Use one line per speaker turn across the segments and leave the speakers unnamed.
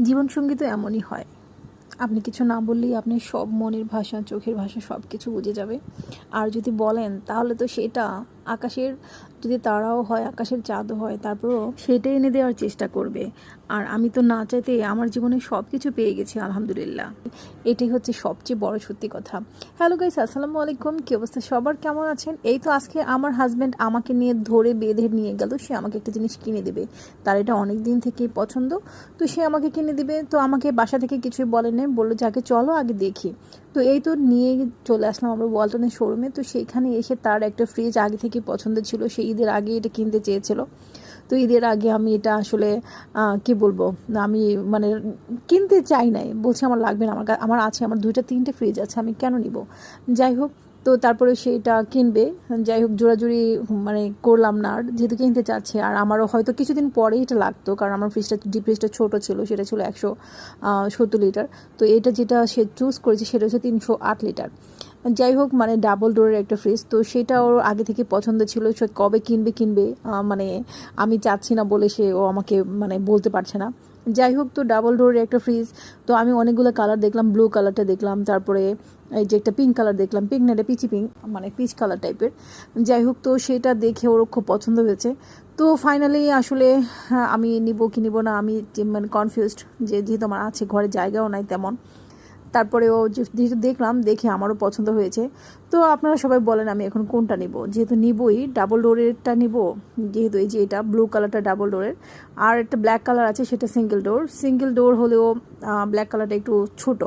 জীবনসঙ্গী তো এমনই হয়, আপনি কিছু না বললেই আপনি সব মনের ভাষা, চোখের ভাষা সব কিছু বুঝে যাবে। আর যদি বলেন তাহলে তো সেটা আকাশের, যদি তারাও হয়, আকাশের চাঁদও হয়, তারপরও সেটাই এনে দেওয়ার চেষ্টা করবে। আর আমি তো না চাইতে আমার জীবনে সব কিছু পেয়ে গেছি আলহামদুলিল্লাহ। এটাই হচ্ছে সবচেয়ে বড় সত্যি কথা। হ্যালো গাইস, আসসালামু আলাইকুম। কী অবস্থা সবার, কেমন আছেন? এই তো আজকে আমার হাজব্যান্ড আমাকে নিয়ে ধরে বেঁধে নিয়ে গেল, সে আমাকে একটা জিনিস কিনে দেবে। তার এটা অনেক দিন থেকেই পছন্দ, তো সে আমাকে কিনে দিবে। তো আমাকে বাসা থেকে কিছুই বলে নেই, বললো যে আগে চলো আগে দেখি। তো এই তো নিয়ে চলে আসলাম আমরা ওয়ালটনের শোরুমে। তো সেইখানে এসে তার একটা ফ্রিজ আগে থেকে পছন্দ ছিল, সে ঈদের আগে এটা কিনতে চেয়েছিল। তো ঈদের আগে আমি এটা আসলে কি বলবো, আমি মানে কিনতে চাই নাই, বলছি আমার লাগবে না, আমার আছে, আমার 2-3টে ফ্রিজ আছে, আমি কেন নিব। যাই হোক, তো তারপরে সেটা কিনবে। যাই হোক, জোরাজুরি মানে করলাম না, আর যেহেতু কিনতে চাচ্ছে। আর আমারও হয়তো কিছুদিন পরেই এটা লাগতো, কারণ আমার ফ্রিজটা, ডিপ ফ্রিজটা ছোটো ছিল, সেটা ছিল 170 লিটার। তো এটা যেটা সে চুজ করেছে সেটা হচ্ছে 308 লিটার। যাই হোক, মানে ডাবল ডোরের একটা ফ্রিজ, তো সেটা ওর আগে থেকে পছন্দ ছিল। সে কবে কিনবে মানে আমি চাচ্ছি না বলে ও আমাকে মানে বলতে পারছে না। যাই হোক, তো ডাবল ডোরের একটা ফ্রিজ। তো আমি অনেকগুলো কালার দেখলাম, ব্লু কালারটা দেখলাম, তারপরে এই যে একটা পিঙ্ক কালার দেখলাম, পিঙ্ক না, এটা পিচি পিঙ্ক, মানে পিচ কালার টাইপের। যাই হোক, তো সেটা দেখে ওর খুব পছন্দ হয়েছে। তো ফাইনালি আসলে আমি নিব কি নিব না, আমি মানে কনফিউজড, যেহেতু আমার আছে ঘরে, জায়গাও নাই তেমন। তারপরেও যেহেতু দেখলাম, দেখে আমারও পছন্দ হয়েছে। তো আপনারা সবাই বলেন আমি এখন কোনটা নিব। যেহেতু নিবই, ডাবল ডোরেরটা নিব, যেহেতু এই যে এটা ব্লু কালারটা ডাবল ডোরের, আর একটা ব্ল্যাক কালার আছে সেটা সিঙ্গেল ডোর হলেও ব্ল্যাক কালারটা একটু ছোট,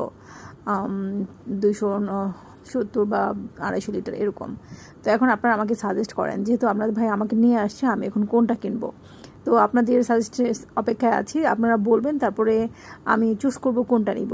270 বা 250 লিটার এরকম। তো এখন আপনারা আমাকে সাজেস্ট করেন, যেহেতু আপনাদের ভাই আমাকে নিয়ে আসছে, আমি এখন কোনটা কিনবো। তো আপনাদের সাজেস্টের অপেক্ষায় আছি, আপনারা বলবেন, তারপরে আমি চুজ করব কোনটা নিব।